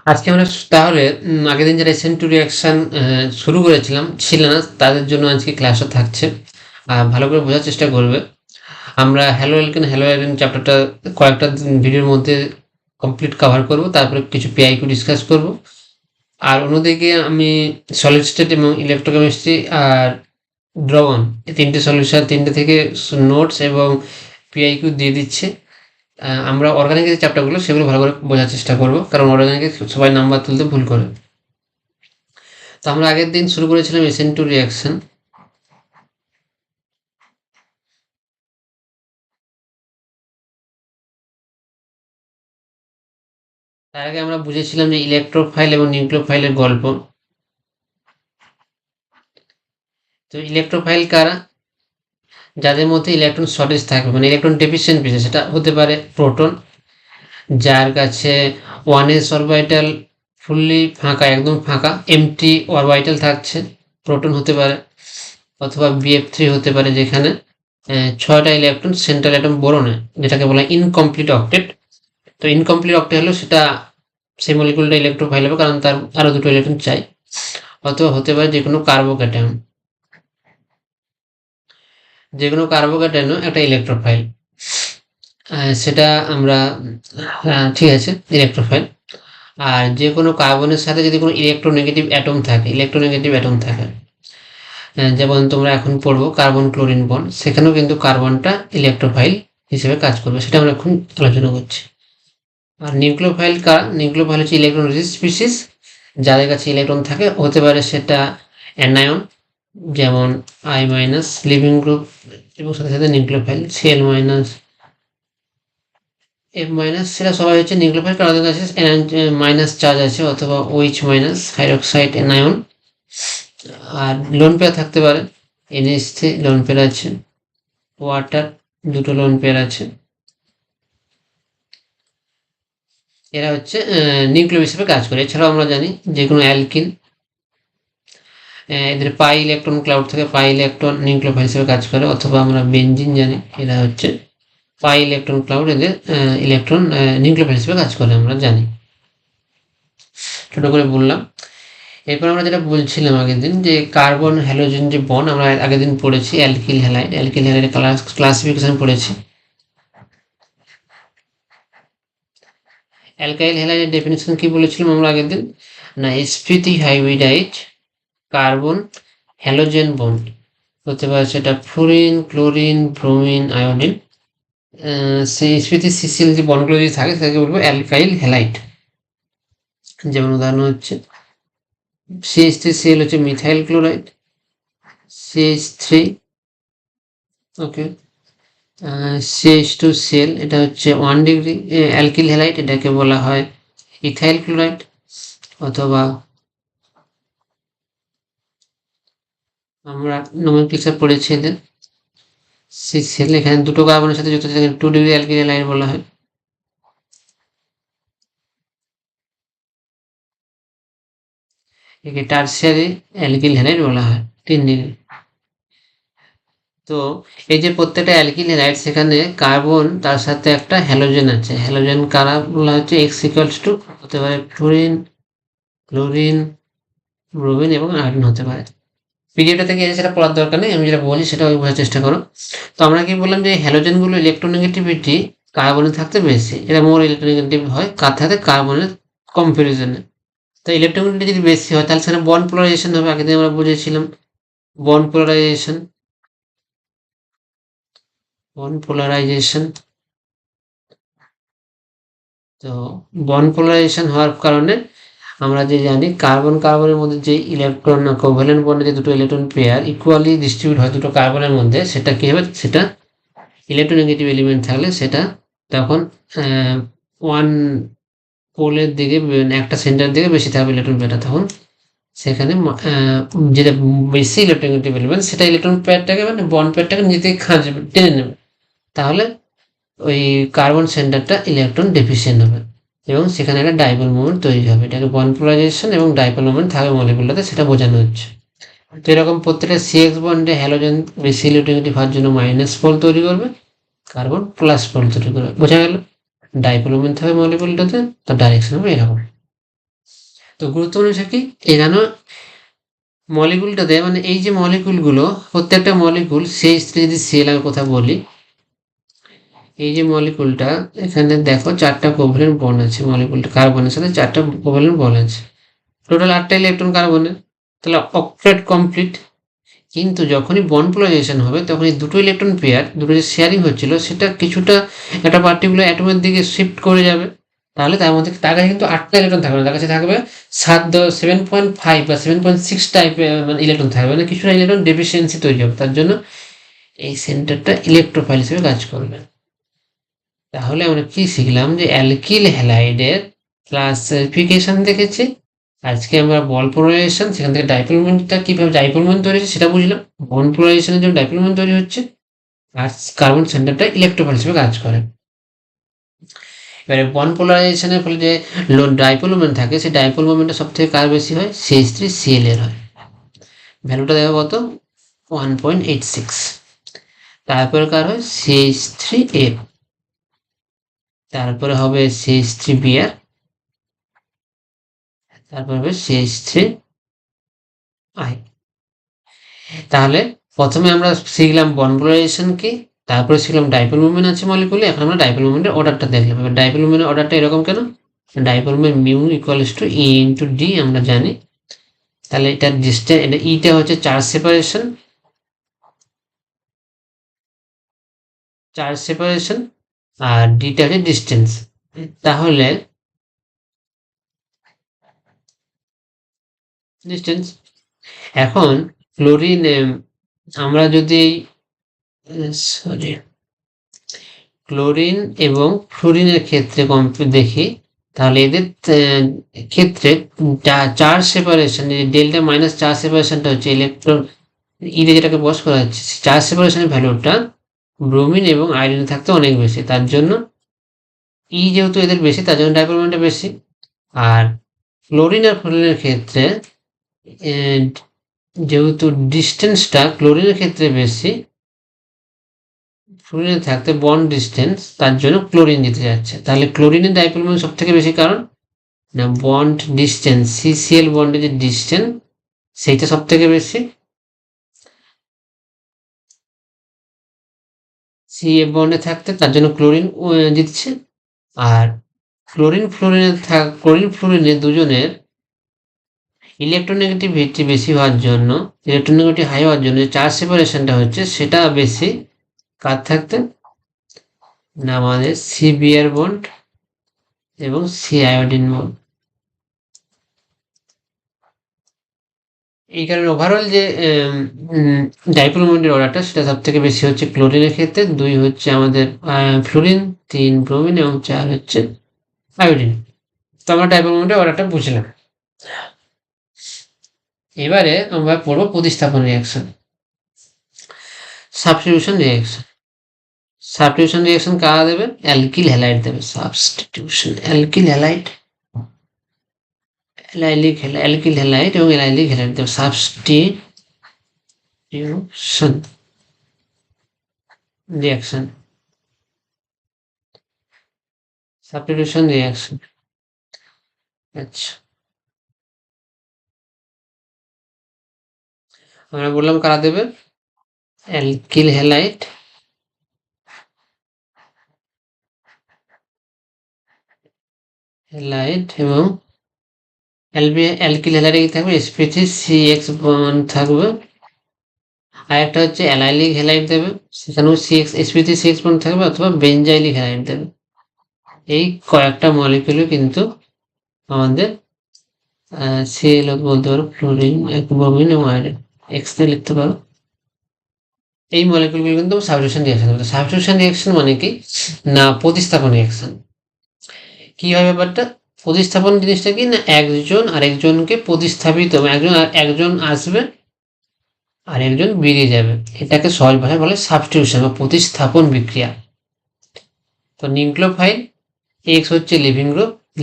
আজকে আমরা তাহলে আগের দিন যারা SN2 রিঅ্যাকশন শুরু করেছিলাম ছিল না, তাদের জন্য আজকে ক্লাসও থাকছে। ভালো করে বোঝার চেষ্টা করবে। আমরা হ্যালো অ্যালকেন চ্যাপ্টারটা কয়েকটা ভিডিওর মধ্যে কমপ্লিট কভার করব, তারপরে কিছু পিআইকিউ ডিসকাস করব। আর অন্যদিকে আমি সলিড স্টেট এবং ইলেকট্রোকেমিস্ট্রি আর ড্রগন এই তিনটে সলিউশন, তিনটে থেকে নোটস এবং পিআইকিউ দিয়ে দিচ্ছে। আমরা অর্গানিকের যে চ্যাপ্টারগুলো সেগুলো ভালো করে বোঝার চেষ্টা করব, কারণ অর্গানিকে সবাই নাম্বার তুলতে ভুল করে। তো আমরা আগের দিন শুরু করেছিলাম SN2 রিঅ্যাকশন। তার আগে আমরা বুঝেছিলাম যে ইলেকট্রোফাইল এবং নিউক্লিওফাইলের গল্প। তো ইলেকট্রোফাইল কারা? যাদের মধ্যে ইলেকট্রন শর্টেজ থাকবে, মানে ইলেকট্রন ডেফিসিয়েন্ট পেয়েছে, সেটা হতে পারে প্রোটন, যার কাছে 1s অরবিটাল ফুললি ফাঁকা, একদম ফাঁকা, এমটি অরবিটাল থাকছে, প্রোটন হতে পারে। অথবা BF3 হতে পারে, যেখানে 6টা ইলেকট্রন সেন্ট্রাল অ্যাটম বোরনে, যেটাকে বলা হয় ইনকমপ্লিট অক্টেট। তো ইনকমপ্লিট অক্টেট হলো সেটা, সেই মলিকুলটা ইলেকট্রোফাইল হবে, কারণ তার আরও দুটো ইলেকট্রন চাই। অথবা হতে পারে যে কোনো কার্বোক্যাটায়ন, যে কোনো কার্বোক্যাটায়নও একটা ইলেকট্রোফাইল। সেটা আমরা ঠিক আছে, ইলেকট্রোফাইল। আর যে কোনো কার্বনের সাথে যদি কোনো ইলেকট্রোনেগেটিভ অ্যাটম থাকে, যেমন তোমরা এখন পড়বো কার্বন ক্লোরিন বন্ড, সেখানেও কিন্তু কার্বনটা ইলেকট্রোফাইল হিসেবে কাজ করবে, সেটা আমরা এখন আলোচনা করছি। আর নিউক্লিওফাইল হচ্ছে ইলেকট্রন রিচ স্পিসিস, যাদের কাছে ইলেকট্রন থাকে, হতে পারে সেটা অ্যানায়ন, যেমন I মাইনাস লিভিং গ্রুপ, এবং সাথে সাথে nucleophile Cl minus, F minus, সেটা সবাই হচ্ছে নিউক্লিওফাইল, কারণ ওদের কাছে মাইনাস চার্জ আছে, অথবা OH মাইনাস হাইড্রোক্সাইড অ্যানায়ন। আর লোন পেয়ার থাকতে পারে, NH3 লোন পেয়ার আছে, ওয়াটার দুটো লোন পেয়ার আছে। এরা হচ্ছে নিউক্লিয় হিসেবে কাজ করে। এছাড়াও আমরা জানি যে কোনো অ্যালকিন, এদের পাই ইলেকট্রন ক্লাউড থেকে পাই ইলেকট্রন নিউক্লিওফাইল হিসেবে কাজ করে। অথবা আমরা বেনজিন জানি, এরা হচ্ছে পাই ইলেকট্রন ক্লাউড, এদের ইলেকট্রন নিউক্লিওফাইল হিসেবে কাজ করে, আমরা জানি। ছোট করে বললাম। এরপর আমরা যেটা বলছিলাম আগের দিন, যে কার্বন হ্যালোজেন যে বন্ড, আমরা আগের দিন পড়েছি অ্যালকিল হ্যালাইড ক্লাসিফিকেশন পড়েছি। অ্যালকাইল হ্যালাইডের ডেফিনেশন কি বলেছিলাম আমরা আগের দিন? না, sp3 হাইব্রিডাইড কার্বন হ্যালোজেন বন্ড হতে পারে সেটা ফ্লোরিন, ক্লোরিন, ব্রোমিন, আয়োডিন। সেই sp3 CCl যে বন্ডগুলো যদি থাকে সেটাকে বলবো অ্যালকাইল হ্যালাইড। যেমন উদাহরণ হচ্ছে CH3Cl হচ্ছে মিথাইল ক্লোরাইড, CH3, ওকে। CH2Cl এটা হচ্ছে 1 ডিগ্রি অ্যালকিল হ্যালাইড, এটাকে বলা হয় ইথাইল ক্লোরাইড। অথবা আমরা নোমেনক্লেচার পড়েছি এদের, CCl এখানে দুটো কার্বনের সাথে যুক্ত, 2 ডিগ্রি অ্যালকিল হ্যালাইড বলা হয়। একে টারশিয়ারি অ্যালকিল হ্যালাইড বলা হয়, 3 ডিগ্রি। তো এই যে প্রত্যেকটা অ্যালকিল হ্যালাইড, সেখানে কার্বন তার সাথে একটা হ্যালোজেন আছে। হ্যালোজেন কারা বলা হচ্ছে? X=2 হতে পারে ফ্লোরিন, ক্লোরিন, ব্রোমিন এবং আয়োডিন হতে পারে। পিডিএফটা থেকে সেটা পড়ার দরকার নেই, আমি যেটা বলি সেটা বোঝার চেষ্টা করো। তো আমরা কি বললাম, যে হ্যালোজেনগুলো ইলেকট্রোনেগেটিভিটি কার্বনে থাকতে বেশি, এটা মোর ইলেকট্রোনেগেটিভ হয় কার সাথে? কার্বনের কম্পারিজনে। তো ইলেকট্রোনেগেটিভিটি যদি বেশি হয়, তাহলে সেখানে বন্ড পোলারাইজেশন হবে। আগে আমরা বুঝেছিলাম বন্ড পোলারাইজেশন। তো বন্ড পোলারাইজেশন হওয়ার কারণে আমরা যে জানি কার্বনের মধ্যে যে ইলেকট্রন কোভ্যালেন্ট বন্ডে যে দুটো ইলেকট্রন পেয়ার ইকুয়ালি ডিস্ট্রিবিউট হয় দুটো কার্বনের মধ্যে, সেটা কি হবে? সেটা ইলেকট্রোনেগেটিভ এলিমেন্ট থাকলে সেটা তখন ওয়ান পোলের দিকে, একটা সেন্টার দিকে বেশি থাকবে ইলেকট্রন পেয়ারটা, তখন সেখানে যেটা বেশি ইলেকট্রোনেগেটিভ এলিমেন্ট, সেটা ইলেকট্রন পেয়ারটাকে, মানে বন্ড পেয়ারটাকে নিজে থেকে খাঁজবে, টেনে নেবে। তাহলে ওই কার্বন সেন্টারটা ইলেকট্রন ডেফিসিয়েন্ট হবে এবং সেখানে একটা ডাইপোল মোমেন্ট তৈরি হবে। এটাকে বন্ড পোলারাইজেশন এবং ডাইপোল মোমেন্ট থাকবে মলিকুলটাতে, সেটা বোঝানো হচ্ছে। তো এরকম প্রত্যেকটা CX বন্ডে হ্যালোজেন বেশি ইলেকট্রোনেগেটিভ হওয়ার জন্য মাইনাস পোল তৈরি করবে, কার্বন প্লাস পোল তৈরি করবে। বোঝা গেল? ডাইপোল মোমেন্ট থাকবে মলিকুলটাতে, তার ডাইরেকশন হবে এরকম। তো গুরুত্বপূর্ণ বিষয় কি এখানে মলিকুলটাতে মানে এই যে মলিকুলগুলো প্রত্যেকটা মলিকুল CH3 যদি Cl এর কথা বলি, এই যে মলিকুলটা এখানে দেখো 4টা কোভ্যালেন্ট বন্ড আছে, মলিকুলটা কার্বনের সাথে 4টা কোভ্যালেন্ট বন্ড আছে, টোটাল 8টা ইলেকট্রন কার্বনের, তাহলে অক্টেট কমপ্লিট। কিন্তু যখনই বন্ড পোলারাইজেশন হবে তখন এই দুটো ইলেকট্রন পেয়ার দুটো যে শেয়ারিং হচ্ছিল সেটা কিছুটা একটা পার্টিকুলার অ্যাটমের দিকে শিফট করে যাবে, তাহলে তার মধ্যে তার কাছে কিন্তু 8টা ইলেকট্রন থাকবে না, তার কাছে থাকবে 7.5 বা 7.6 টাইপের মানে ইলেকট্রন থাকবে, মানে কিছুটা ইলেকট্রন ডেফিসিয়েন্সি তৈরি হবে, তার জন্য এই সেন্টারটা ইলেকট্রোফাইল হিসেবে কাজ করবে। তাহলে আমরা কি শিখলাম যে অ্যালকিল হ্যালাইডের ক্লাসিফিকেশন দেখেছি, আজকে আমরা বল পোলারাইজেশন সেখান থেকে ডাইপোল মোমেন্টটা কিভাবে ডাইপোল মোমেন্ট তৈরি হচ্ছে সেটা বুঝলাম, বন্ড পোলারাইজেশনের জন্য ডাইপোল মোমেন্ট তৈরি হচ্ছে, আর কার্বন সেন্টারটা ইলেকট্রোফাইল হিসেবে কাজ করে। এবারে বন্ড পোলারাইজেশনের ফলে যে ডাইপোল মোমেন্ট থাকে সেই ডাইপোল মোমেন্টটা সব থেকে কার বেশি হয়, CH3Cl এর হয়, ভ্যালুটা দেখো কত 1.86। তারপরে কার হয় CH3F, তারপরে হবে CH3Br, তারপর হবে CH3I। তাহলে প্রথমে আমরা শিখলাম বন্ড পোলারাইজেশন কি, তারপরে শিখলাম ডাইপোল মোমেন্ট আছে মলিকুলে, এখন আমরা ডাইপোল মোমেন্টের অর্ডারটা দেখলাম। এবার ডাইপোল মোমেন্টের অর্ডারটা এরকম কেন, dipole moment mu equals to E into D আমরা জানি, তাহলে এটা ডিস্টেন্স, এটা ইটা হচ্ছে চার্জ সেপারেশন আর ডিটা হচ্ছে ডিস্টেন্স। তাহলে ডিস্টেন্স, এখন ক্লোরিন আমরা যদি সরি ক্লোরিন এবং ফ্লোরিনের ক্ষেত্রে দেখি, তাহলে এদের ক্ষেত্রে charge separation delta minus charge সেপারেশনটা হচ্ছে ইলেকট্রন ইতে যেটাকে বস করা হচ্ছে, চার্জ সেপারেশনের ভ্যালুটা ব্রোমিন এবং আয়োডিনে থাকতে অনেক বেশি, তার জন্য ই যেহেতু এদের বেশি তার জন্য ডাইপোল মোমেন্টটা বেশি। আর ক্লোরিন আর ফ্লোরিনের ক্ষেত্রে যেহেতু ডিস্টেন্সটা ক্লোরিনের ক্ষেত্রে বেশি, ফ্লোরিনে থাকতে বন্ড ডিস্টেন্স, তার জন্য ক্লোরিন দিতে যাচ্ছে, তাহলে ক্লোরিনের ডাইপোল মোমেন্ট সব থেকে বেশি, কারণ না বন্ড ডিস্টেন্স CCl বন্ডের যে ডিস্টেন্স সেইটা সব থেকে বেশি, CF বন্ডে থাকতে তার জন্য ক্লোরিন দিচ্ছে। আর ক্লোরিন ফ্লোরিনে দুজনের ইলেকট্রোনেগেটিভিটি বেশি হওয়ার জন্য, ইলেকট্রোনেগেটিভ হাই হওয়ার জন্য যে চার্জ সেপারেশনটা হচ্ছে সেটা বেশি কার থাকতে, না আমাদের CBr বন্ড এবং C আয়োডিন বন্ড। এই কারণে ওভারঅল যে ডাইপোল মোমেন্টের অর্ডারটা সেটা সব থেকে বেশি হচ্ছে ক্লোরিনের ক্ষেত্রে, 2 হচ্ছে আমাদের ফ্লোরিন, 3 ব্রোমিন এবং 4 হচ্ছে আয়োডিন। তো আমরা ডাইপোল মোমেন্টের অর্ডারটা বুঝলাম। এবারে আমরা পড়বো প্রতিস্থাপন reaction, substitution reaction. Substitution reaction কারা দেবে, অ্যালকিল হ্যালাইড দেবে, substitution alkyl halide, alkyl halide এবং অ্যালাইলিক হ্যালাইড দেবে, সাবস্টিটিউশন রিয়াকশন, সাবস্টিটিউশন রিয়াকশন। আচ্ছা, আমরা বললাম কারা দেবে, অ্যালকিল হ্যালাইড এবং অ্যালকিল হ্যালাইডে কি থাকবে, sp3CX বন্ড থাকবে, আর একটা হচ্ছে অ্যালাইলিক হ্যালাইড দেবে, সেখানেও sp3CX বন্ড থাকবে, অথবা বেনজাইলিক হ্যালাইড দেবে। এই কয়েকটা মলিকিউলও কিন্তু আমাদের CL বলতে পারো, ফ্লোরিন, ব্রোমিন এবং আয়োডিন, এক্স দিয়ে লিখতে পারো। এই মলিকিউলগুলো কিন্তু সাবস্টিটিউশন রিয়াকশন হবে। সাবস্টিটিউশন রিয়াকশন মানে কি, না প্রতিস্থাপন রিয়াকশন। কি হয় ব্যাপারটা, প্রতিস্থাপন জিনিসটা কি, না একজন আরেকজনকে প্রতিস্থাপিত, একজন আসবে আর একজন বেরিয়ে যাবে, এটাকে সহজ ভাষায় বলে সাবস্টিটিউশন বা প্রতিস্থাপন বিক্রিয়া। তো নিউক্লিওফাইল এক্স হচ্ছে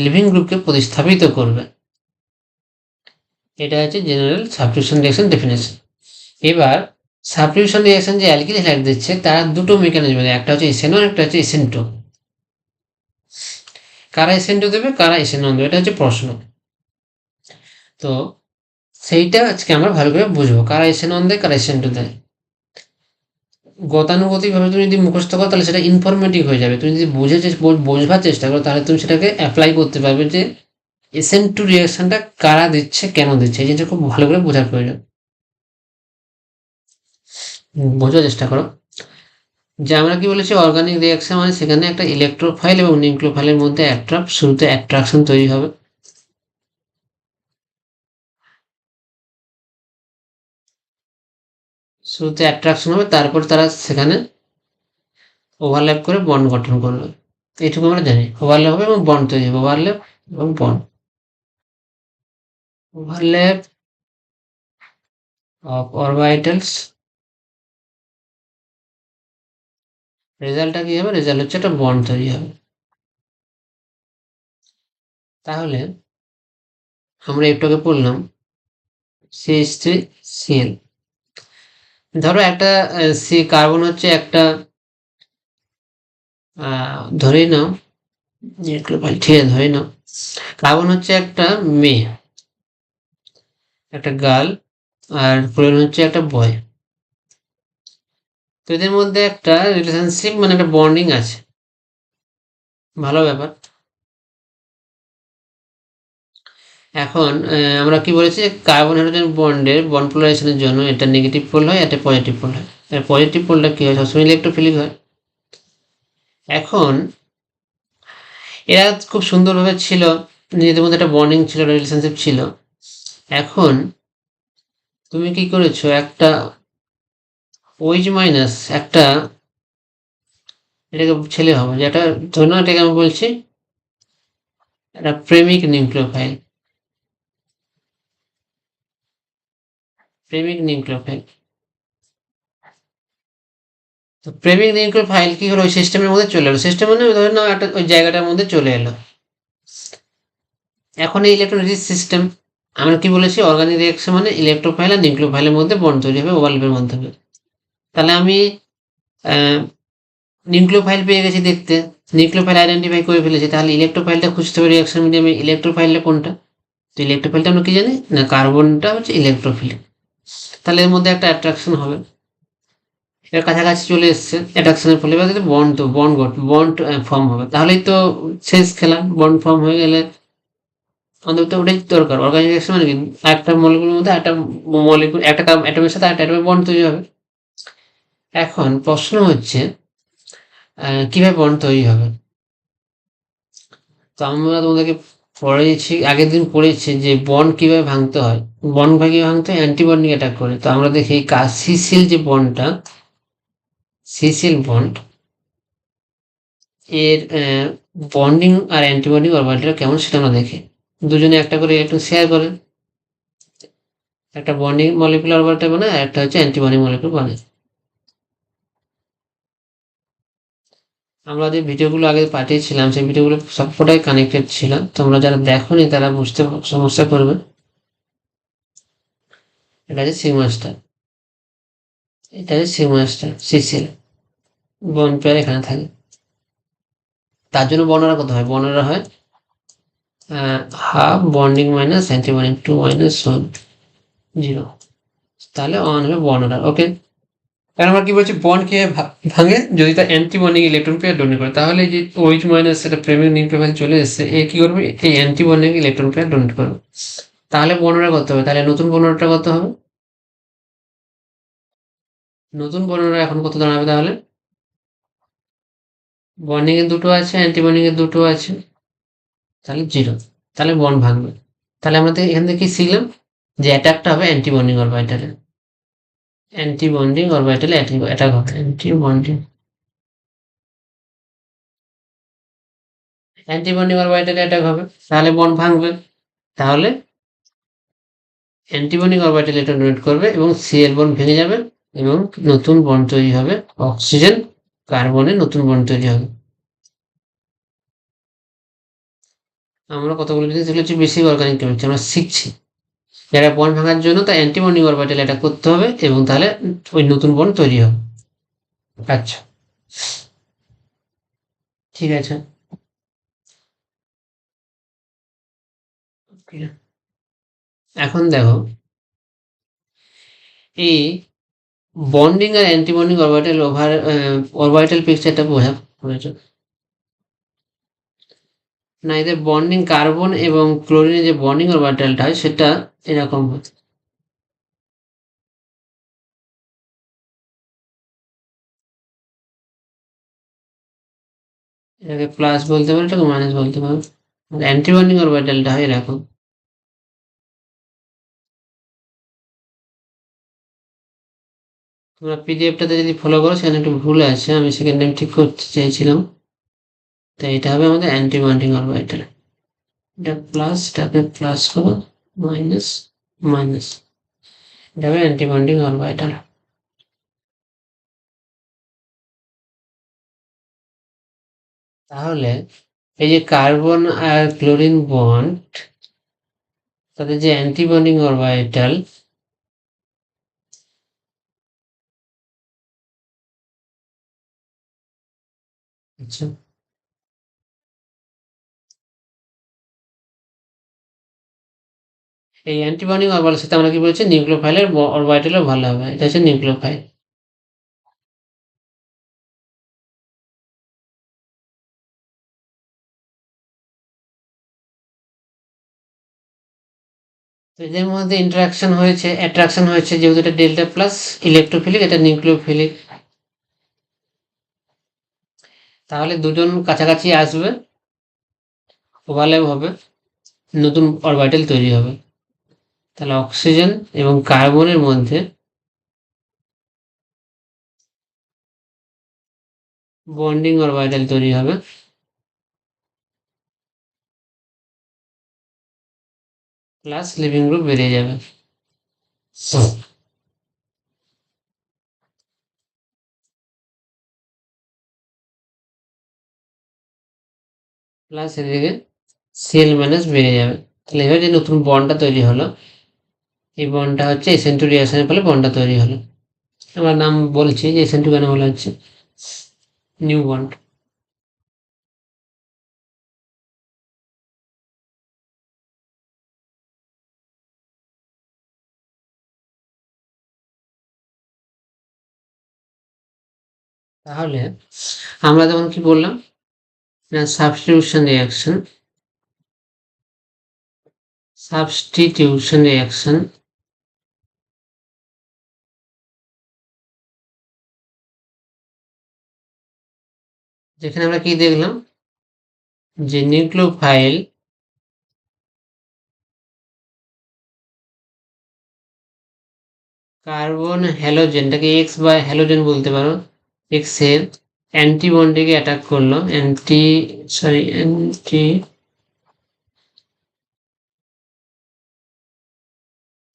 লিভিং গ্রুপকে প্রতিস্থাপিত করবে, এটা হচ্ছে জেনারেল সাবস্টিটিউশন রিয়াকশন ডেফিনেশন। এবার সাবস্টিটিউশন রিয়াকশন যে অ্যালকিল হ্যালাইড দিচ্ছে তার দুটো মেকানিজম, একটা হচ্ছে SN1, একটা হচ্ছে SN2। কারা SN2 দেবে, কারা SN1 দেবে, এটা হচ্ছে প্রশ্ন। তো সেইটা আজকে আমরা ভালো করে বুঝবো, কারা এসএন ওয়ান দেয়, কারা এসএন টু দেয়। গতানুগতিকভাবে তুমি যদি মুখস্থ করো তাহলে সেটা ইনফরমেটিভ হয়ে যাবে। তুমি যদি বোঝবার চেষ্টা করো তাহলে তুমি সেটাকে অ্যাপ্লাই করতে পারবে যে এসএন টু রিয়াকশনটা কারা দিচ্ছে, কেন দিচ্ছে, এই জিনিসটা খুব ভালো করে বোঝার প্রয়োজন। বোঝার চেষ্টা করো যে আমরা কি বলেছি, অর্গানিক রিয়াকশন মানে সেখানে একটা ইলেকট্রোফাইল এবং নিউক্লিওফাইলের মধ্যে শুরুতে অ্যাট্রাকশন তৈরি হবে। শুরুতে অ্যাট্রাকশন হবে, তারপর তারা সেখানে ওভারল্যাপ করে বন্ড গঠন করবে। এইটুকু আমরা জানি, ওভারল্যাপ হবে এবং বন্ড তৈরি হবে, ওভারল্যাপ এবং বন্ড, ওভারল্যাপ অফ অরবিটালস। রেজাল্টটা কি হবে? রেজাল্ট হচ্ছে একটা বন্ড তৈরি হবে। তাহলে আমরা একটু আগে পড়লাম CH3Cl। ধরো একটা সি কার্বন হচ্ছে একটা, ধরেই নাও, ঠিক আছে ধরেই নাও কার্বন হচ্ছে একটা মেয়ে, একটা গার্ল, আর ক্লোরিন হচ্ছে একটা বয়। তো এদের মধ্যে একটা রিলেশনশিপ মানে একটা বন্ডিং আছে, ভালো ব্যাপার। এখন আমরা কি বলেছি যে কার্বন হাইড্রোজেন বন্ডের বন্ড পোলারাইজেশনের জন্য এটা নেগেটিভ পোল হয়, এটা পজিটিভ পোল হয়। পজিটিভ পোলটা কি হয়? সবসময় ইলেকট্রোফিলিক হয়। এখন এরা খুব সুন্দরভাবে ছিল, নিজেদের মধ্যে একটা বন্ডিং ছিল, রিলেশনশিপ ছিল। এখন তুমি কি করেছো, একটা ওইচ মাইনাস একটা, এটাকে ছেলে হবে যেটা, ধরুন এটাকে আমি বলছি একটা প্রেমিক নিউক্লিওফাইল, প্রেমিক নিউক্লিওফাইল। তো প্রেমিক নিউক্লিওফাইল কি হলো, ওই সিস্টেমের মধ্যে চলে এলো, সিস্টেম মানে ধরে নাও একটা ওই জায়গাটার মধ্যে চলে এলো। এখন এই ইলেকট্রোলাইটিক সিস্টেম, আমরা কি বলেছি, অর্গানিক রিঅ্যাকশন মানে ইলেকট্রোফাইল আর নিউক্লিওফাইলের মধ্যে বন্ড তৈরি হবে ওভারল্যাপের মাধ্যমে। তাহলে আমি নিউক্লিওফাইল পেয়ে গেছি দেখতে, নিউক্লিওফাইল আইডেন্টিফাই করে ফেলেছি, তাহলে ইলেকট্রোফাইলটা খুঁজতে হবে রিঅ্যাকশন মিডিয়ামে, ইলেকট্রোফাইলটা কোনটা? তো ইলেকট্রোফাইলটা আমরা কি জানি না, কার্বনটা হচ্ছে ইলেকট্রোফিল। তাহলে এর মধ্যে একটা অ্যাট্রাকশন হবে, এর কাছাকাছি চলে এসছে অ্যাট্রাকশনের ফলে, এবার যদি বন্ড, তো বন্ড ফর্ম হবে, তাহলেই তো শেষ খেলা। বন্ড ফর্ম হয়ে গেলে অন্তত ওটাই দরকার। অর্গানিক রিঅ্যাকশন মানে কি, একটা মলিকুলের মধ্যে একটা মলিকুল, একটা অ্যাটমের সাথে একটা অ্যাটমের বন্ড তৈরি হবে। এখন প্রশ্ন হচ্ছে কিভাবে বন্ড তৈরি হবে। তো আমরা তোমাদেরকে পড়েছি, আগের দিন পড়েছি যে বন্ড কিভাবে ভাঙতে হয়। বন্ড কিভাবে ভাঙতে হয়? অ্যান্টিবন্ডিং অ্যাটাক করে। তো আমরা দেখি সিসিল যে বন্ডটা, সিসিল বন্ড, এর বন্ডিং আর অ্যান্টিবন্ডিং অরবিটাল কেমন সেটা আমরা দেখি। দুজনে একটা করে ইলেকট্রন শেয়ার করে, একটা বন্ডিং মলিকুলার অরবিটাল বানায় আর একটা হচ্ছে অ্যান্টিবন্ডিং মলিকুল বানায়। আমরা যে ভিডিওগুলো আগে পাঠিয়েছিলাম সেই ভিডিওগুলো সবকটাই কানেক্টেড ছিল, তোমরা যারা দেখোনি তারা বুঝতে সমস্যা করবে। এটা হচ্ছে সিগমা স্টার, এটা হচ্ছে সিগমা স্টার সিসিল, বন্ড পেয়ার এখানে থাকে। তার জন্য বর্ণনা কত হয়? বর্ণনা হয় হাফ বন্ডিং মাইনাস অ্যান্টিবন্ডিং, 2 - 1 0। তাহলে অন হবে বর্ণনা। ওকে, কারণ আমরা কি বলছি, বন্ড খেয়ে ভাঙে যদি তার অ্যান্টিবন্ডিং ইলেকট্রন পেয়ার ডোনেট করে, তাহলে এই যে OH মাইনাস সেটা প্রেমিক নিউক্লিওফাইল চলে এসেছে, এ কি করবে, এই অ্যান্টিবন্ডিং ইলেকট্রন পেয়ার ডোনেট করবে। তাহলে বর্ণনা করতে হবে, তাহলে নতুন বর্ণনাটা কত হবে? নতুন বর্ণনা এখন কত দাঁড়াবে তাহলে? বন্ডিং এর দুটো আছে, অ্যান্টিবন্ডিং এর দুটো আছে, তাহলে 0। তাহলে বন্ড ভাঙবে। তাহলে আমাদের এখান থেকে কি শিখলাম, যে অ্যাটাকটা হবে অ্যান্টিবন্ডিং অরবিটালে, অ্যান্টিবন্ডিং অরবিটালে অ্যাটাক হবে, অ্যান্টিবন্ডিং, অ্যান্টিবন্ডিং অরবিটালে অ্যাটাক হবে, তাহলে বন্ড ভাঙবে। তাহলে অ্যান্টিবন্ডিং অরবিটালে এটা ডোনেট করবে এবং সিএল বন্ড ভেঙে যাবে এবং নতুন বন্ড তৈরি হবে, অক্সিজেন কার্বনের নতুন বন্ড তৈরি হবে। আমরা কতগুলো জিনিস যেগুলো হচ্ছে বেসিক অর্গানিক কেমিস্ট্রি আমরা শিখছি, যারা বন্ড ভাঙার জন্য তার অ্যান্টিবন্ডিং অরবিটাল অ্যাটাক করতে হবে এবং তাহলে ওই নতুন বন্ড তৈরি হবে। আচ্ছা, ঠিক আছে। এখন দেখো এই বন্ডিং আর অ্যান্টি বন্ডিং অরবিটাল অরবিটাল পিকচারটা বোঝা প্রয়োজন। না, এদের বন্ডিং কার্বন এবং ক্লোরিনের যে বন্ডিং অরবিটালটা হয় সেটা এরকম হয়। এটাকে প্লাস বলতে পারো, এটাকে মাইনাস বলতে পারো। অ্যান্টি বন্ডিং অরবিটালটা হয় এরকম। তোমরা পিডিএফটাতে যদি ফলো করো সেখানে একটু ভুল আছে, আমি সেখানে টাইম ঠিক করতে চাইছিলাম। তো এটা হবে আমাদের অ্যান্টি বন্ডিং অরবিটাল। এটা প্লাস, এটাকে প্লাস করো, মাইনাস মাইনাস, এটা হবে অ্যান্টি বন্ডিং অরবিটাল। তাহলে এই যে কার্বন আর ক্লোরিন বন্ড, তাদের যে অ্যান্টি বন্ডিং অরবিটাল, আচ্ছা, এই অ্যান্টি বন্ডিং অরবিটালের সাথে আমরা কি বলছি, নিউক্লিওফাইলের অরবিটালও ভালো হবে, এটা হচ্ছে নিউক্লিওফাইল। তো এদের মধ্যে ইন্টারাকশন হয়েছে, অ্যাট্রাকশন হয়েছে, যেহেতু এটা ডেল্টা প্লাস ইলেকট্রোফিলিক, এটা নিউক্লিওফিলিক, তাহলে দুজন কাছাকাছি আসবে, ওভারল্যাপ হবে, নতুন অরবিটাল তৈরি হবে। তাহলে অক্সিজেন এবং কার্বনের মধ্যে বন্ডিং অরবিটাল তৈরি হবে, প্লাস লিভিং গ্রুপ বেরিয়ে যাবে। প্লাস এদিকে সিএল মাইনাস বেরিয়ে যাবে। তাহলে এবার যে নতুন বন্ডটা তৈরি হলো, এই বন্ডটা হচ্ছে SN2 রিঅ্যাকশনের ফলে বন্ডটা তৈরি হলো। আমার নাম বলছি যে SN2 কেন বলা হচ্ছে, নিউ বন্ড। তাহলে আমরা তখন কি বললাম না, সাবস্টিটিউশন রিঅ্যাকশন, যেখানে আমরা কি দেখলাম যে নিউক্লিওফাইল কার্বন হ্যালোজেনটাকে এক্স বা হ্যালোজেন বলতে পারো, এক্স এর অ্যান্টি বন্ডিংকে অ্যাটাক করলো,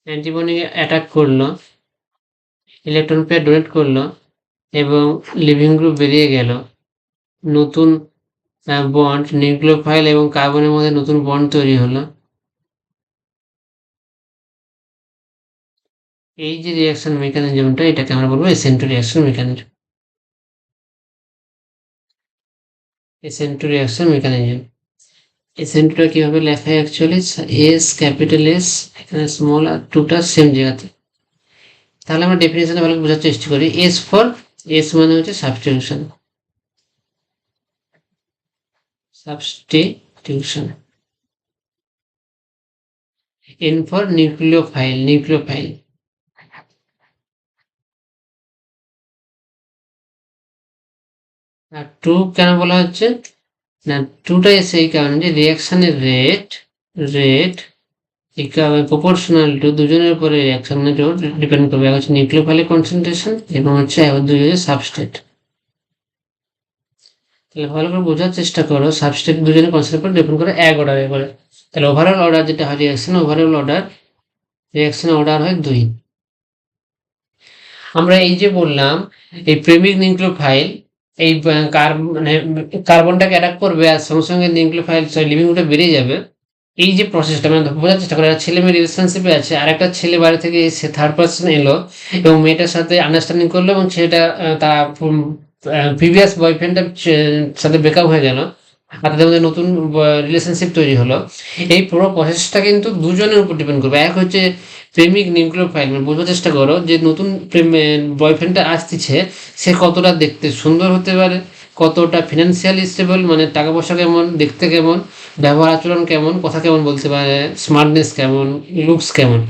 অ্যান্টি বন্ডিংকে অ্যাটাক করলো, ইলেকট্রন পেয়ার ডোনেট করলো এবং লিভিং গ্রুপ বেরিয়ে গেল, নতুন বন্ড নিউক্লিওফাইল এবং কার্বনের মধ্যে নতুন বন্ড তৈরি হলো। এই যে রিঅ্যাকশন মেকানিজমটা, এটাকে আমরা বলবো SN2 reaction mechanism. SN2 reaction mechanism, SN2টা কিভাবে লেখা হয় অ্যাকচুয়ালি, এস ক্যাপিটাল এস, এখানে স্মল আর টুটা সেম জায়গাতে। তাহলে আমরা ডেফিনেশনে ভালো বোঝার চেষ্টা করি। এস মানে হচ্ছে সাবস্টিটিউশন, এন ফর নিউক্লিওফাইল, আর টু কেন বলা হচ্ছে না, টুটা এসে এই কারণে যে রিঅ্যাকশনের রেট প্রপোর্শনাল টু দুজনের উপরে রিঅ্যাকশনের উপর ডিপেন্ড করবে। এক হচ্ছে নিউক্লিওফাইলের কনসেন্ট্রেশন এবং হচ্ছে দুই হচ্ছে সাবস্ট্রেট। তাহলে ভালো করে বোঝার চেষ্টা করো, সাবস্ট্রেট দুজনের কনসেন্ট্রেশন উপর ডিপেন্ড করে এক অর্ডারে করে। তাহলে ওভারঅল অর্ডার যেটা হয় রিঅ্যাকশনের অর্ডার হয় 2। আমরা এই যে বললাম এই প্রেমিক নিউক্লিওফাইল এই মানে কার্বনটাকে অ্যাটাক করবে আর সঙ্গে সঙ্গে নিউক্লিওফাইল লিভিং গ্রুপে বেরিয়ে যাবে। এই যে প্রসেসটা মানে বোঝার চেষ্টা করে, ছেলে মেয়ে রিলেশনশিপে আছে, আর একটা ছেলে বাড়ি থেকে এসে থার্ড পার্সন এলো এবং মেয়েটার সাথে আন্ডারস্ট্যান্ডিং করলো এবং ছেলেটা তার প্রিভিয়াস বয়ফ্রেন্ডের সাথে ব্রেকআপ হয়ে গেল, আর তাদের মধ্যে নতুন রিলেশনশিপ তৈরি হলো, এই পুরো প্রসেসটা কিন্তু দুজনের উপর ডিপেন্ড করবে। এক হচ্ছে প্রেমিক নিউক্লিওফাইল, মানে বোঝার চেষ্টা করো যে নতুন বয়ফ্রেন্ডটা আসতেছে সে কতটা দেখতে সুন্দর হতে পারে, কতটা ফিনান্সিয়ালি স্টেবল, মানে টাকা পয়সা কেমন, দেখতে কেমন, ব্যবহার আচরণ কেমন, কথা কেমন বলতে পারে, স্মার্টনেস কেমন, লুকস কেমন,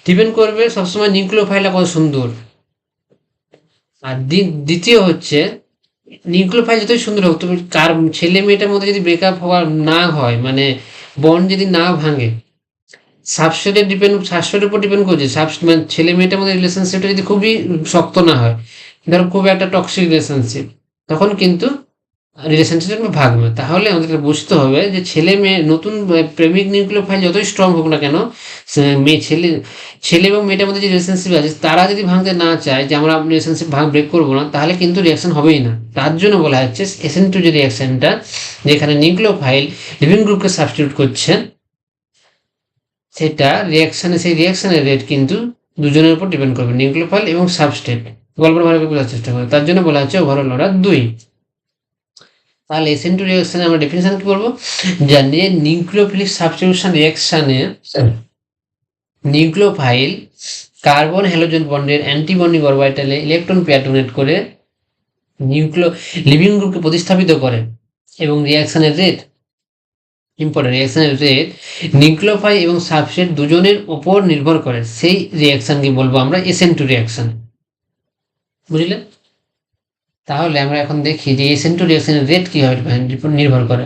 ডিপেন্ড করবে সবসময় নিউক্লিওফাইলটা কত সুন্দর। আর দ্বিতীয় হচ্ছে নিউক্লিওফাইল যতই সুন্দর হোক, তুমি কার ছেলে মেয়েটার মধ্যে যদি ব্রেকআপ হওয়া না হয়, মানে বন্ড যদি না ভাঙে, সাবস্ট্রেটের উপর ডিপেন্ড করছে। মানে ছেলে মেয়েটার মধ্যে রিলেশনশিপটা যদি খুবই শক্ত না হয়, ধরো খুব একটা টক্সিক রিলেশনশিপ, তখন কিন্তু রিলেশনশিপটা ভাগবে। তাহলে আমাদেরকে বুঝতে হবে যে ছেলে মেয়ে নতুন প্রেমিক নিউক্লিওফাইল যতই স্ট্রং হোক না কেন, ছেলে এবং মেয়েটার মধ্যে যে রিলেশনশিপ আছে তারা যদি ভাঙতে না চায় যে আমরা রিলেশনশিপ ব্রেক করবো না, তাহলে কিন্তু রিয়াকশন হবেই না। তার জন্য বলা হচ্ছে SN2 যে রিয়াকশনটা, যেখানে নিউক্লিওফাইল লিভিং গ্রুপকে সাবস্টিটিউট করছে, সেটা সেই রিয়াকশনের রেট কিন্তু দুজনের উপর ডিপেন্ড করবে, নিউক্লিওফাইল এবং সাবস্ট্রেট। গল্পের ভালোভাবে বোঝার চেষ্টা করে, তার জন্য বলা হচ্ছে ওভারঅল অর্ডার 2। তাহলে SN2 রিয়াকশনে আমরা ডেফিনেশন কি করবো, যে নিউক্লিওফিলিক সাবস্টিটিউশন রিয়াকশনে নিউক্লিওফাইল কার্বন হ্যালোজেন বন্ডের অ্যান্টিবন্ডিং অরবিটালে ইলেকট্রন পেয়ার ডোনেট করে লিভিং গ্রুপকে প্রতিস্থাপিত করে, এবং রিয়াকশনের রেট নিউক্লিওফাইল এবং সাবস্ট্রেট দুজনের উপর নির্ভর করে। সেই রিয়াকশনকে বলবো আমরা SN2 রিয়াকশন। বুঝলে? তাহলে আমরা এখন দেখি যে SN2 রিয়াকশনের রেট কীভাবে নির্ভর করে।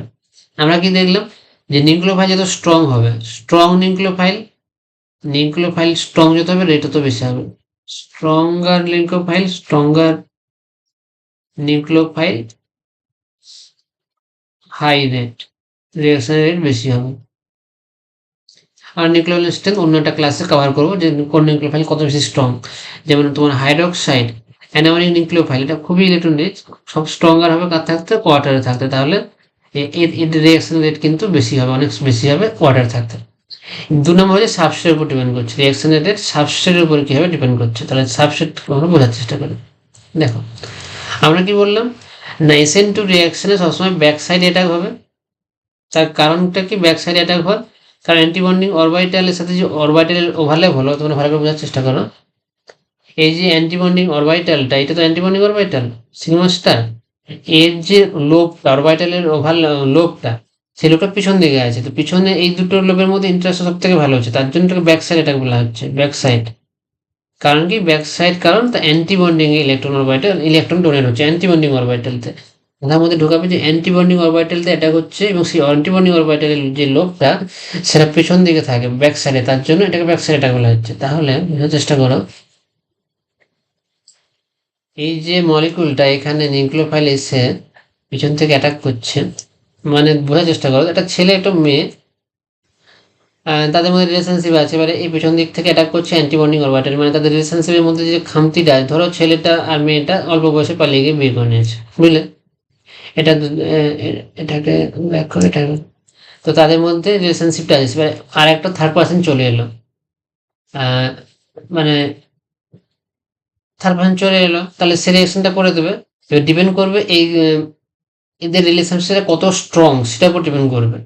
আমরা কি দেখলাম যে নিউক্লিওফাইল যত স্ট্রং হবে, স্ট্রং নিউক্লিওফাইল স্ট্রং যত হবে রেট তত বেশি হবে। স্ট্রঙ্গার নিউক্লিওফাইল হাই রেট, রিয়াকশনের রেট বেশি হবে। আর নিউক্লিওফাইল স্ট্রেংথ অন্য একটা ক্লাসে কভার করবো যে কোন নিউক্লিওফাইল কত বেশি স্ট্রং। যেমন তোমার হাইড্রোক্সাইড অ্যানোমারিক নিউক্লিওফাইল, এটা খুবই ইলেকট্রন রিচ, সব স্ট্রঙ্গার হবে কার থাকতে, কোয়ার্টারে থাকতে। তাহলে এর রিয়াকশন রেট কিন্তু বেশি হবে, অনেক বেশি হবে কোয়ার্টার থাকতে। 2 নম্বর হচ্ছে সাবস্ট্রেটের উপর ডিপেন্ড করছে, রিয়াকশনের রেট সাবস্ট্রেটের উপর কীভাবে ডিপেন্ড করছে। তাহলে সাবস্ট্রেট আমরা বোঝার চেষ্টা করি। দেখো আমরা কি বললাম না, SN2 রিয়াকশনে সবসময় ব্যাক সাইড অ্যাটাক হবে। তার কারণটা কি ব্যাক সাইড অ্যাটাক হয়? কারণ অ্যান্টিবন্ডিং অরবিটালের সাথে যে অরবিটালের ওভারল্যাপ হলো, তোমরা ভালো করে বোঝার চেষ্টা করো। এই যে অ্যান্টিবন্ডিং অরবিটালটা, এটা তো অ্যান্টিবন্ডিং অরবিটাল সিগমা স্টার, এর যে লোবটা অরবিটালের লোবটা, সেই লোবটা পিছন দিকে আছে। তো পিছনে এই দুটো লোবের মধ্যে ইন্টারাকশন সব থেকে ভালো হচ্ছে, তার জন্য এটাকে ব্যাক সাইড অ্যাটাক বলা হচ্ছে। ব্যাক সাইড কারণ কি, ব্যাক সাইড কারণ তা অ্যান্টিবন্ডিং ইলেকট্রন ডোনেট হচ্ছে অ্যান্টিবন্ডিং অরবিটালতে। তার মধ্যে ঢোকাবে যে অ্যান্টিবন্ডিং অরবিটালতে অ্যাটাক হচ্ছে, এবং সেই অ্যান্টিবন্ডিং অরবিটালের যে লোবটা সেটা পেছন দিকে থাকে ব্যাক সাইডে, তার জন্য এটাকে ব্যাক সাইড অ্যাটাক বলা হচ্ছে। তাহলে বোঝার চেষ্টা করো, এই যে মলিকুলটা এখানে নিউক্লিওফাইল এসে পিছন থেকে অ্যাটাক করছে, মানে বোঝার চেষ্টা করো একটা ছেলে একটা মেয়ে, তাদের মধ্যে রিলেশনশিপ আছে। এবারে এই পেছন দিক থেকে অ্যাটাক করছে অ্যান্টিবন্ডিং অরবিটাল, মানে তাদের রিলেশনশিপের মধ্যে যে খামতিটা, ধরো ছেলেটা আর মেয়েটা অল্প বয়সে পালিয়ে গিয়ে বিয়ে করে নিয়েছে, বুঝলে? এটা এটাকে ব্যাক করে এটা, তো তাদের মধ্যে রিলেশনশিপটা আছে। এবার আর একটা থার্ড পার্সন চলে এলো, মানে থার্ড পার্সন চলে এলো, তাহলে সে রিলেশনটা করে দেবে। এবার ডিপেন্ড করবে এই এদের রিলেশনশিপটা কত স্ট্রং, সেটার উপর ডিপেন্ড করবে।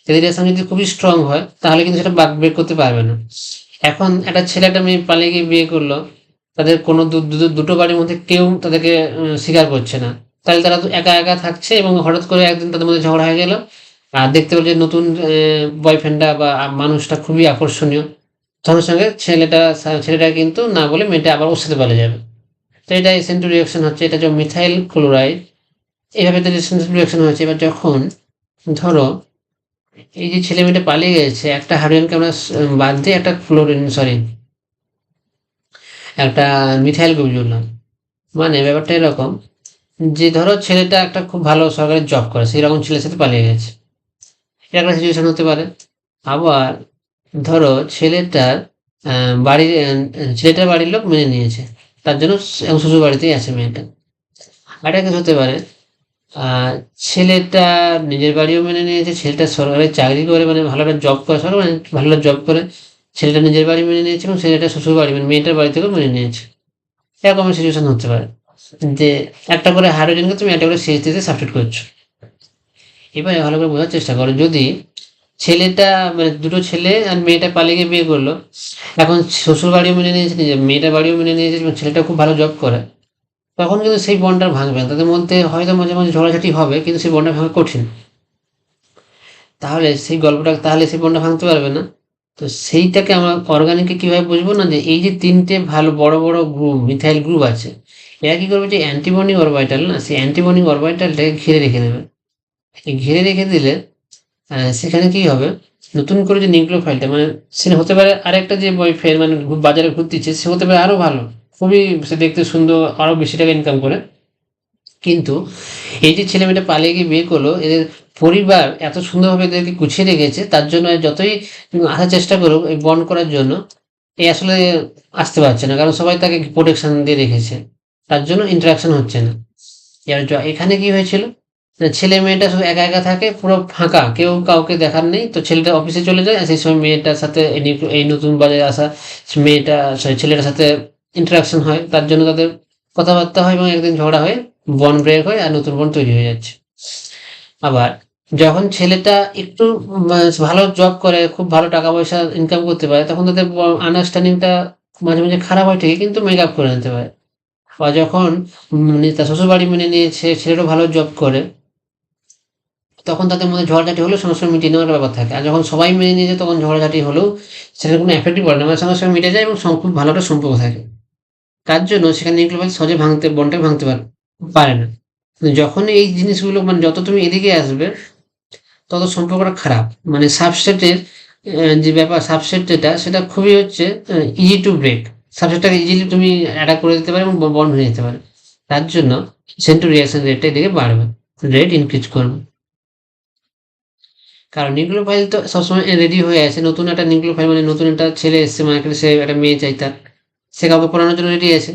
এদের রিলেশন যদি খুবই স্ট্রং হয় তাহলে কিন্তু সেটা ব্রেক করতে পারবে না। এখন একটা ছেলে একটা মেয়ে পালিয়ে গিয়ে বিয়ে করলো, তাদের কোনো দুটো বাড়ির মধ্যে কেউ তাদেরকে স্বীকার করছে না, তাহলে তারা তো একা একা থাকছে, এবং হঠাৎ করে একদিন তাদের মধ্যে ঝগড়া হয়ে গেল, আর দেখতে পেল যে নতুন বয়ফ্রেন্ডটা বা মানুষটা খুবই আকর্ষণীয়, সঙ্গে সঙ্গে ছেলেটা কিন্তু না বলে মেয়েটা আবার ওর সাথে পালিয়ে যাবে। তো এটা SN2 রিয়াকশন হচ্ছে, এটা যে মিথাইল ক্লোরাইড, এইভাবে তো রিয়াকশন হচ্ছে। এবার যখন ধরো এই যে ছেলে মেয়েটা পালিয়ে গেছে, একটা হাইড্রোজেনকে আমরা বাদ দিয়ে একটা মিথাইল গ্রুপ জুড়লাম। মানে ব্যাপারটা এরকম যে ধরো ছেলেটা একটা খুব ভালো সরকারি জব করে, সেই রকম ছেলের সাথে পালিয়ে গেছে, এটা একটা সিচুয়েশন হতে পারে। আবার ধরো ছেলেটার বাড়ির লোক মেনে নিয়েছে, তার জন্য শ্বশুর বাড়িতেই আছে মেয়েটা। আর একটা কিছু হতে পারে, ছেলেটা নিজের বাড়িও মেনে নিয়েছে, ছেলেটা সরকারি চাকরি করে, মানে ভালো একটা জব করে, মানে ভালো জব করে, ছেলেটা নিজের বাড়ি মেনে নিয়েছে, এবং ছেলেটা শ্বশুর বাড়ি মানে মেয়েটার বাড়ি থেকেও মেনে নিয়েছে। এরকম সিচুয়েশন হতে পারে যে একটা করে হাইড্রোজেনকে তুমি একটা করে CH3 তে সাবস্টিটিউট করছো। এবারে ভালো করে বোঝার চেষ্টা করো, যদি ছেলেটা মানে দুটো ছেলে আর মেয়েটা পালিয়ে গিয়ে বিয়ে করলো, এখন শ্বশুর বাড়িও মেনে নিয়েছে, নিজের মেয়েটা বাড়িও মেনে নিয়েছে এবং ছেলেটা খুব ভালো জব করে, তখন কিন্তু সেই বন্ডটা ভাঙবে না। তাদের মধ্যে হয়তো মাঝে মাঝে ঝগড়াঝাটি হবে, কিন্তু সেই বন্ডটা ভাঙা কঠিন। তাহলে সেই গল্পটা, তাহলে সেই বন্ডটা ভাঙতে পারবে না। তো সেইটাকে আমরা অর্গানিককে কিভাবে বুঝবো, না যে এই যে তিনটে ভালো বড় বড় গ্রুপ মিথাইল গ্রুপ আছে, এরা কি করবে, যে অ্যান্টিবন্ডিং অরবিটাল না, সেই অ্যান্টিবন্ডিং অরবিটালটাকে ঘিরে রেখে দেবে। এই ঘিরে রেখে দিলে সেখানে কি হবে, নতুন করে যে নিউক্লিওফাইলটা মানে সে হতে পারে আরেকটা যে বয়ফ্রেন্ড মানে বাজারে ঘুরতেছে, সে হতে পারে আরো ভালো, খুবই সে দেখতে সুন্দর, আরো বেশি টাকা ইনকাম করে। কিন্তু এই যে ছেলে মেয়েটা পালিয়ে গিয়ে বিয়ে করলো, এদের পরিবার এত সুন্দরভাবে এদেরকে গুছিয়ে রেখেছে, তার জন্য যতই আসার চেষ্টা করুক এই বন্ড করার জন্য, এ আসলে আসতে পারছে না, কারণ সবাই তাকে প্রোটেকশন দিয়ে রেখেছে, তার জন্য ইন্টারাকশন হচ্ছে না। এবার এখানে কি হয়েছিল, না ছেলে মেয়েটা শুধু একা একা থাকে, পুরো ফাঁকা, কেউ কাউকে দেখার নেই। তো ছেলেটা অফিসে চলে যায়, আর সেই সময় মেয়েটার সাথে এই নতুন বাজারে আসা মেয়েটা ছেলেটার সাথে ইন্টারাকশন হয়, তার জন্য তাদের কথাবার্তা হয় এবং একদিন ঝগড়া হয়, বন্ড ব্রেক হয় আর নতুন বন্ড তৈরি হয়ে যাচ্ছে। আবার যখন ছেলেটা একটু ভালো জব করে, খুব ভালো টাকা পয়সা ইনকাম করতে পারে, তখন তাদের আন্ডারস্ট্যান্ডিংটা মাঝে মাঝে খারাপ হয় ঠিকই, কিন্তু মেক আপ করে নিতে পারে। বা যখন তার শ্বশুরবাড়ি মেনে নিয়েছে, ছেলেরও ভালো জব করে, তখন তাদের মধ্যে ঝগড়াঝাটি হলেও সমস্যা মিটিয়ে নেওয়ার ব্যাপার থাকে। আর যখন সবাই মেনে নিয়েছে, তখন ঝগড়াঝাটি হলেও সেটার কোনো এফেক্টই পড়ে না, মানে সঙ্গে সঙ্গে মিটে যায় এবং খুব ভালো একটা সম্পর্ক থাকে। তার জন্য সেখানে নিউক্লিওফাইল সহজে বন্ডটা ভাঙতে পারে না। কিন্তু যখন এই জিনিসগুলো মানে যত তুমি এদিকে আসবে, তত সম্পর্কটা খারাপ। মানে সাবস্ট্রেটের যে ব্যাপার, সাবস্ট্রেট যেটা, সেটা খুবই হচ্ছে ইজি টু ব্রেক। সাবস্ট্রেটটাকে ইজিলি তুমি অ্যাটাক করে দিতে পারে এবং বন্ড হয়ে যেতে পারে। তার জন্য সেন্টু রিয়াকশন রেটটা এদিকে বাড়বে, রেট ইনক্রিজ করবে। কারণ নিউক্লিওফাইল তো সবসময় রেডি হয়ে আছে, নতুন একটা নিউক্লিওফাইল মানে নতুন একটা ছেলে এসছে মার্কেটে, সে একটা মেয়ে চাই তার, সে কাউকে পড়ানোর জন্য রেডি আছে।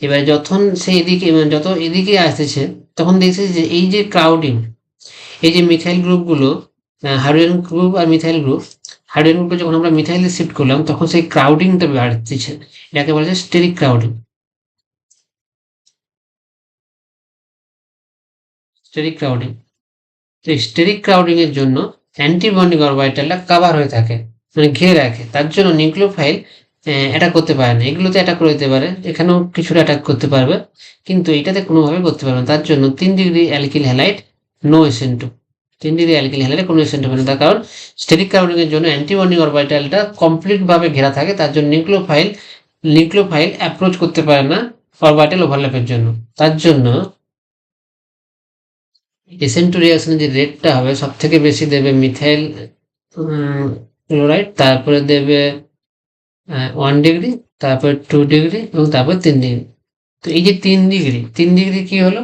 এবার যখন সে এদিকে মানে যত এদিকে আসতেছে, তখন দেখছে যে এই যে ক্রাউডিং, এই যে মিথাইল গ্রুপগুলো, হাইড্রোজেন গ্রুপ আর মিথাইল গ্রুপ, হাইড্রোজেন গ্রুপে যখন আমরা মিথাইলে শিফট করলাম, তখন সেই ক্রাউডিংটা বাড়তেছে। এটাকে বলা যায় স্টেরিক ক্রাউডিং। স্টেরিক ক্রাউডিং, এই স্টেরিক ক্রাউডিং এর জন্য অ্যান্টিবন্ডিং অরবিটালটা কাভার হয়ে থাকে, মানে ঘিরে রাখে। তার জন্য নিউক্লিওফাইল অ্যাটাক করতে পারে না। এগুলোতে অ্যাটাক করে দিতে পারে, এখানেও কিছুটা অ্যাটাক করতে পারবে, কিন্তু এটাতে কোনোভাবে করতে পারবে না। তার জন্য 3 degree alkyl halide, no SN2। 3 degree alkyl হ্যালাইডে কোনো SN2 হবে না, তার কারণ স্টেরিক ক্রাউডিং এর জন্য অ্যান্টিবন্ডিং অরবিটালটা কমপ্লিট ভাবে ঘেরা থাকে। তার জন্য নিউক্লিওফাইল অ্যাপ্রোচ করতে পারে না অরবিটাল ওভারল্যাপের জন্য। তার জন্য SN2 রিঅ্যাকশনের যে রেটটা হবে, সব থেকে বেশি দেবে মিথাইল ক্লোরাইড, তারপরে দেবে 1 ডিগ্রি, তারপরে 2 ডিগ্রি এবং তারপর 3 ডিগ্রি। তো এই যে 3 ডিগ্রি কি হলো,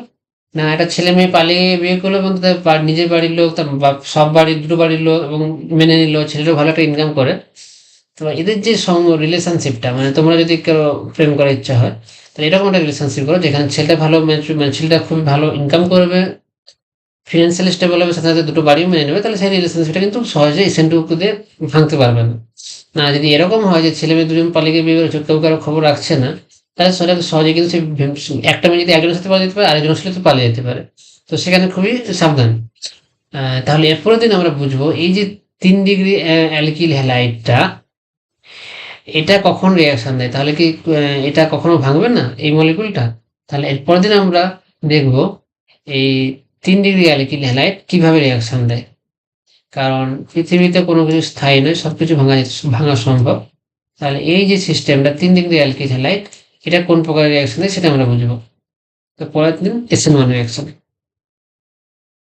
না একটা ছেলে মেয়ে পালিয়ে বিয়ে করলো এবং তাদের নিজের বাড়ির লোক, তার সব বাড়ির দুটো বাড়ির লোক এবং মেনে নিল, ছেলেটাও ভালো একটা ইনকাম করে। তো এদের যে রিলেশনশিপটা, মানে তোমরা যদি কেউ প্রেম করার ইচ্ছা হয়, তাহলে এরকম একটা রিলেশনশিপ করো যেখানে ছেলেটা ভালো মানে ছেলেটা খুবই ভালো ইনকাম করবে, ফিনান্সিয়াল স্টেবল হবে, সাথে সাথে দুটো বাড়িও মেনে নেবে, তাহলে সেই রিলেশনশিপটা কিন্তু সহজে এসেন্টুকু দিয়ে ভাঙতে পারবে না। না যদি এরকম হয় যে ছেলে মেয়ে দুজন পালিয়ে গিয়ে বিয়ে করেছে, কেউ কারো খবর রাখছে না, তাহলে সেটা সহজে কিন্তু সে একটা মেয়ে যদি একজনের সাথে পালিয়ে যেতে পারে, আরেকজনের সাথে তো পালিয়ে যেতে পারে। তো সেখানে খুবই সাবধান। তাহলে এরপরের দিন আমরা বুঝবো এই যে 3 ডিগ্রি অ্যালকিল হ্যালাইডটা, এটা কখন রিয়াকশন দেয়, তাহলে কি এটা কখনো ভাঙবে না এই মলিকুলটা। তাহলে এরপরের দিন আমরা দেখব এই 3 ডিগ্রি অ্যালকিল হ্যালাইড কিভাবে রিয়াকশন দেয়। কারণ পৃথিবীতে কোনো কিছু স্থায়ী নয়, সবকিছু ভাঙা সম্ভব। তাহলে এই যে সিস্টেমটা 3 ডিগ্রি অ্যালকিল হ্যালাইড, এটা কোন প্রকার রিয়াকশন দেয় সেটা আমরা বুঝবো। তো পরের দিন SN1 রিয়াকশন।